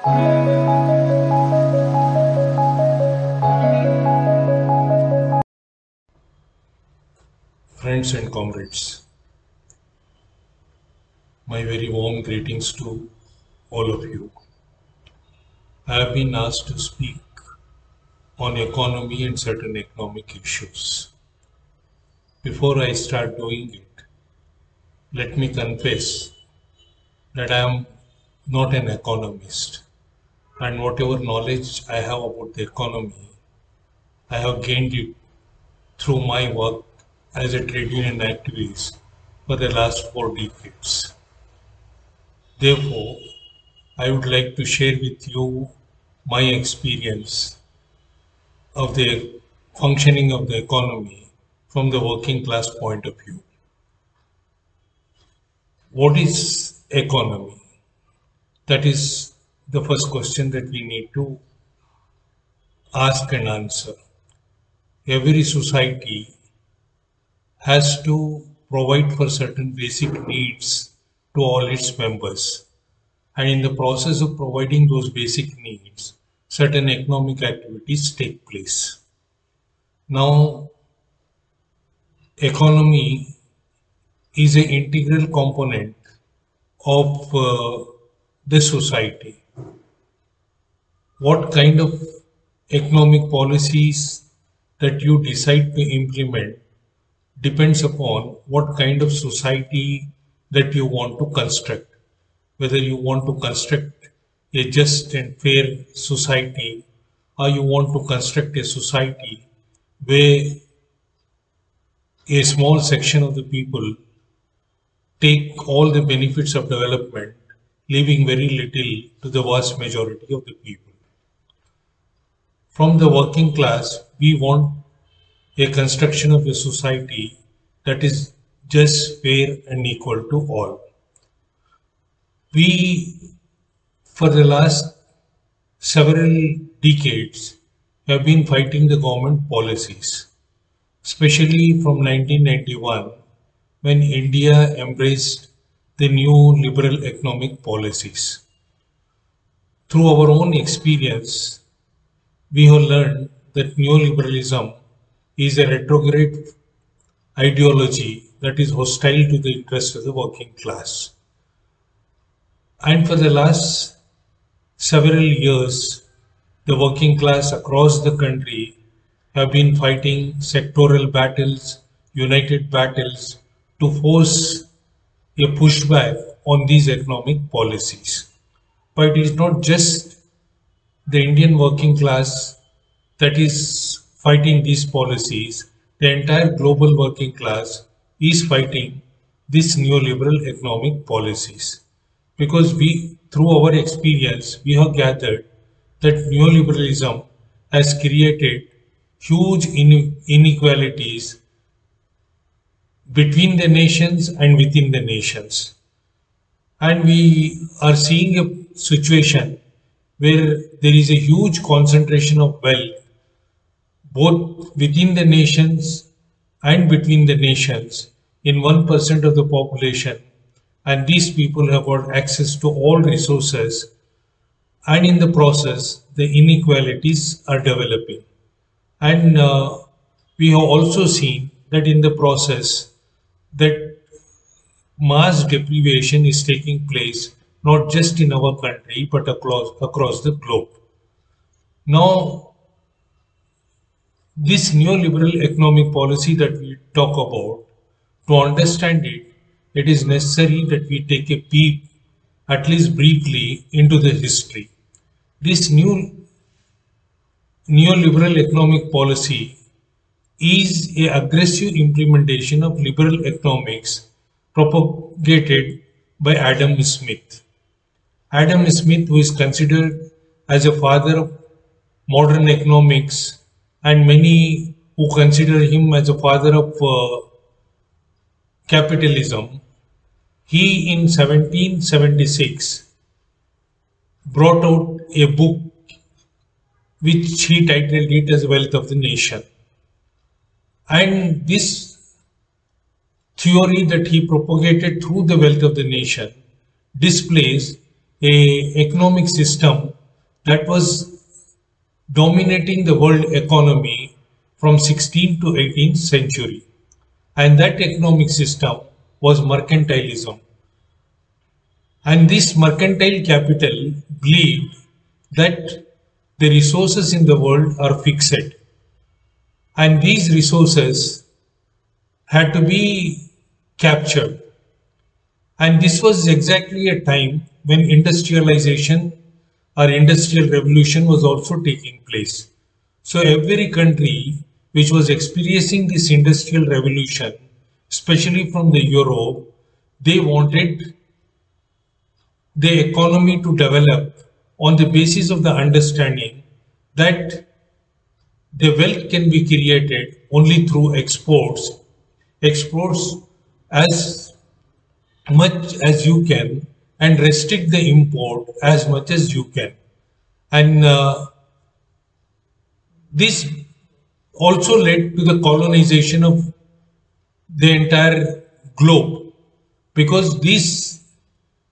Friends and comrades, my very warm greetings to all of you. I have been asked to speak on economy and certain economic issues. Before I start doing it, let me confess that I am not an economist, and whatever knowledge I have about the economy, I have gained it through my work as a trade union activist for the last 4 decades. Therefore, I would like to share with you my experience of the functioning of the economy from the working class point of view. What is economy? That is the first question that we need to ask and answer. Every society has to provide for certain basic needs to all its members. And in the process of providing those basic needs, certain economic activities take place. Now, economy is an integral component of the society. What kind of economic policies that you decide to implement depends upon what kind of society that you want to construct. Whether you want to construct a just and fair society, or you want to construct a society where a small section of the people take all the benefits of development, leaving very little to the vast majority of the people. From the working class, we want a construction of a society that is just, fair, and equal to all. We, for the last several decades, have been fighting the government policies, especially from 1991 when India embraced the new liberal economic policies. Through our own experience, we have learned that neoliberalism is a retrograde ideology that is hostile to the interests of the working class. And for the last several years, the working class across the country have been fighting sectoral battles, united battles to force a pushback on these economic policies. But it is not just the Indian working class that is fighting these policies, the entire global working class is fighting these neoliberal economic policies. Because we, through our experience, we have gathered that neoliberalism has created huge inequalities between the nations and within the nations. And we are seeing a situation where there is a huge concentration of wealth both within the nations and between the nations in 1% of the population, and these people have got access to all resources, and in the process the inequalities are developing. And we have also seen that in the process that mass deprivation is taking place not just in our country but across the globe. Now, this neoliberal economic policy that we talk about, to understand it, it is necessary that we take a peep, at least briefly, into the history. This neoliberal economic policy is a aggressive implementation of liberal economics propagated by Adam Smith. Adam Smith, who is considered as a father of modern economics, and many who consider him as a father of capitalism, he in 1776 brought out a book which he titled it as Wealth of the Nation. And this theory that he propagated through the Wealth of the Nation displays a economic system that was dominating the world economy from 16th to 18th century. And that economic system was mercantilism. And this mercantile capital believed that the resources in the world are fixed, and these resources had to be captured. And this was exactly a time when industrialization or industrial revolution was also taking place. So every country which was experiencing this industrial revolution, especially from the Europe, they wanted the economy to develop on the basis of the understanding that the wealth can be created only through exports as much as you can, and restrict the import as much as you can. And this also led to the colonization of the entire globe, because these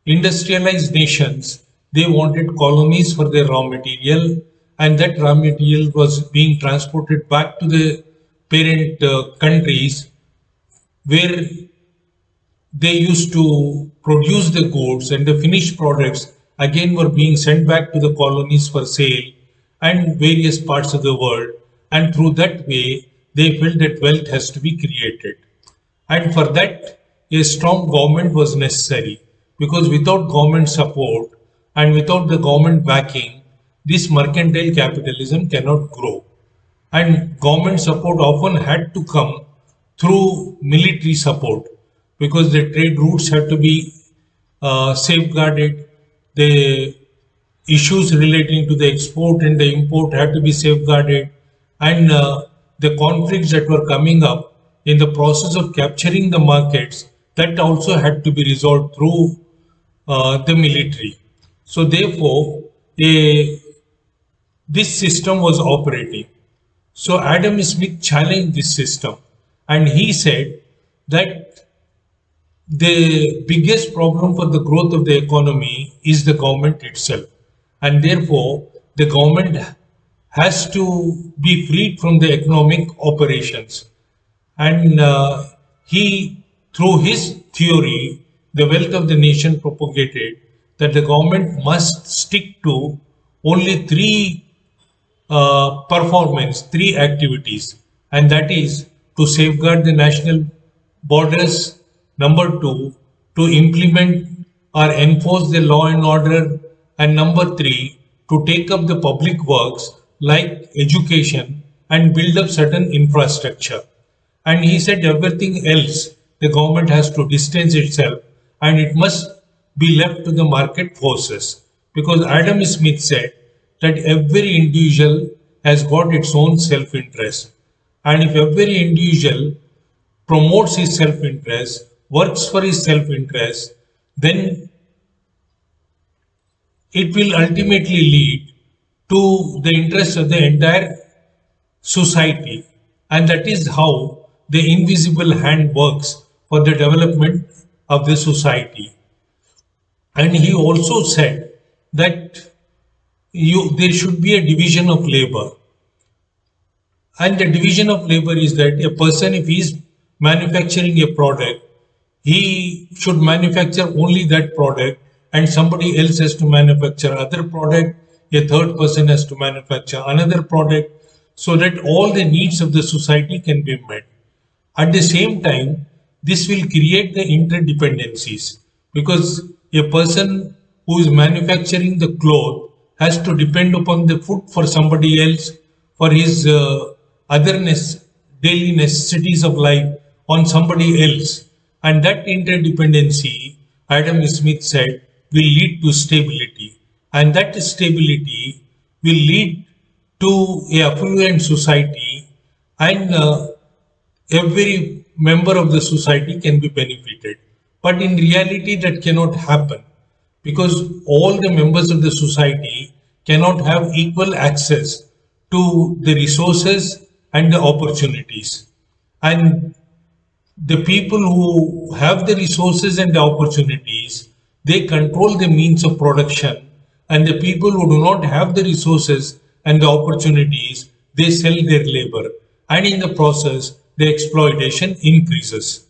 industrialized nations, they wanted colonies for their raw material, and that raw material was being transported back to the parent countries, where they used to produce the goods, and the finished products again were being sent back to the colonies for sale and various parts of the world. And through that way they felt that wealth has to be created, and for that a strong government was necessary, because without government support and without the government backing, this mercantile capitalism cannot grow. And government support often had to come through military support, because the trade routes had to be safeguarded, the issues relating to the export and the import had to be safeguarded, and the conflicts that were coming up in the process of capturing the markets, that also had to be resolved through the military. So therefore, this system was operating. So Adam Smith challenged this system, and he said that the biggest problem for the growth of the economy is the government itself, and therefore the government has to be freed from the economic operations. And he, through his theory, the wealth of the nation, propagated that the government must stick to only three activities, and that is to safeguard the national borders. Number two, to implement or enforce the law and order. And number three, to take up the public works like education and build up certain infrastructure. And he said everything else, the government has to distance itself, and it must be left to the market forces. Because Adam Smith said that every individual has got its own self-interest. And if every individual promotes his self-interest, works for his self-interest, then it will ultimately lead to the interest of the entire society. And that is how the invisible hand works for the development of the society. And he also said that there should be a division of labor. And the division of labor is that a person, if he is manufacturing a product, he should manufacture only that product, and somebody else has to manufacture other product, a third person has to manufacture another product, so that all the needs of the society can be met. At the same time, this will create the interdependencies, because a person who is manufacturing the cloth has to depend upon the food for somebody else for his daily necessities of life on somebody else. And that interdependency, Adam Smith said, will lead to stability. And that stability will lead to a affluent society, and every member of the society can be benefited. But in reality, that cannot happen, because all the members of the society cannot have equal access to the resources and the opportunities. And the people who have the resources and the opportunities, They control the means of production, and the people who do not have the resources and the opportunities, they sell their labor, and in the process, the exploitation increases.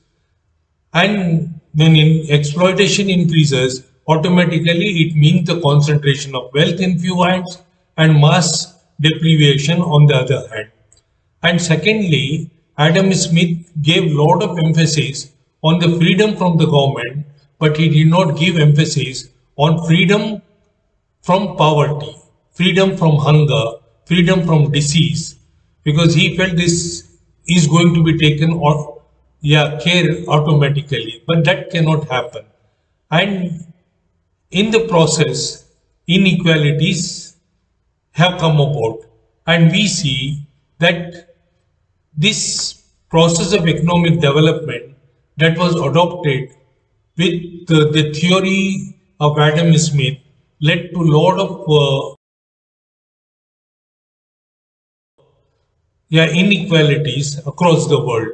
And when exploitation increases, automatically it means the concentration of wealth in few hands and mass deprivation on the other hand. And secondly, Adam Smith gave lot of emphasis on the freedom from the government, but he did not give emphasis on freedom from poverty, freedom from hunger, freedom from disease, because he felt this is going to be taken or care automatically, but that cannot happen. And in the process, inequalities have come about, and we see that this process of economic development that was adopted with the theory of Adam Smith led to a lot of inequalities across the world.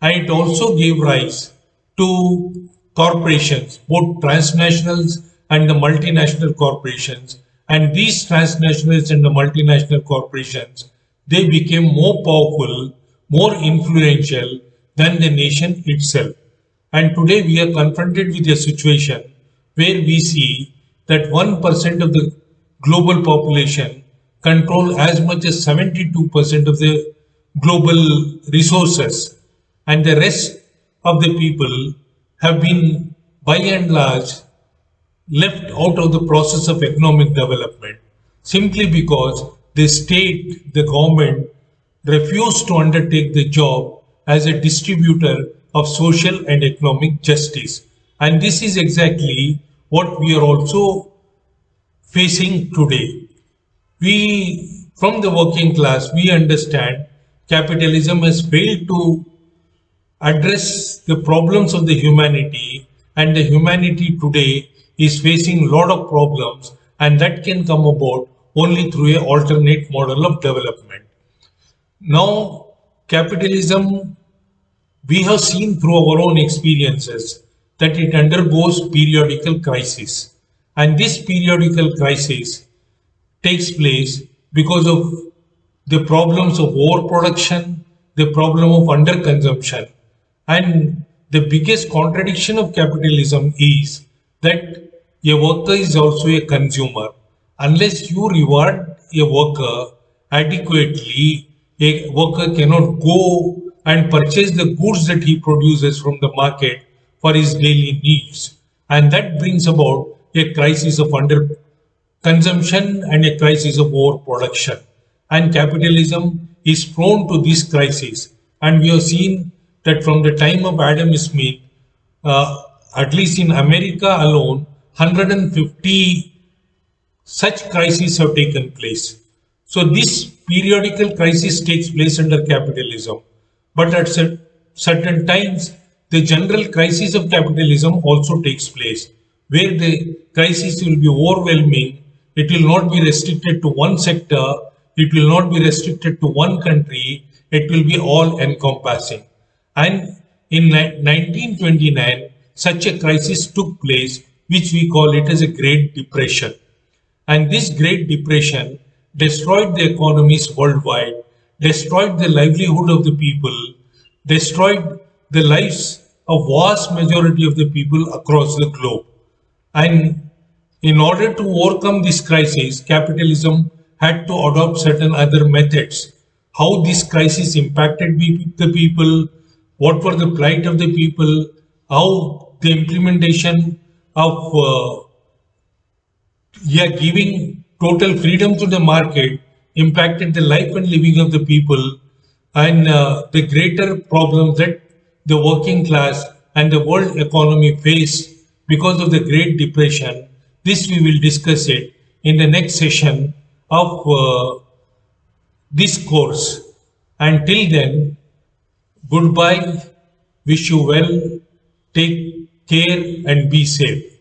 And it also gave rise to corporations, both transnationals and the multinational corporations. And these transnationals and the multinational corporations, they became more powerful, more influential than the nation itself. And today we are confronted with a situation where we see that 1% of the global population control as much as 72% of the global resources, and the rest of the people have been by and large left out of the process of economic development simply because the state, the government refused to undertake the job as a distributor of social and economic justice. And this is exactly what we are also facing today. We, from the working class, we understand capitalism has failed to address the problems of the humanity, and the humanity today is facing a lot of problems, and that can come about only through an alternate model of development. Now, capitalism, we have seen through our own experiences that it undergoes periodical crisis, and this periodical crisis takes place because of the problems of overproduction, the problem of underconsumption. And the biggest contradiction of capitalism is that a worker is also a consumer. Unless you reward a worker adequately, a worker cannot go and purchase the goods that he produces from the market for his daily needs. And that brings about a crisis of underconsumption and a crisis of overproduction. And capitalism is prone to this crisis. And we have seen that from the time of Adam Smith, at least in America alone, 150 such crises have taken place. So this periodical crisis takes place under capitalism. But at certain times, the general crisis of capitalism also takes place, where the crisis will be overwhelming. It will not be restricted to one sector. It will not be restricted to one country. It will be all encompassing. And in 1929, such a crisis took place, which we call it as a Great Depression. And this Great Depression destroyed the economies worldwide, destroyed the livelihood of the people, destroyed the lives of vast majority of the people across the globe. And in order to overcome this crisis, capitalism had to adopt certain other methods. How this crisis impacted the people, what were the plight of the people, how the implementation of giving total freedom to the market impacted the life and living of the people, and the greater problems that the working class and the world economy face because of the Great Depression. This we will discuss it in the next session of this course. Until then, goodbye, wish you well, take care and be safe.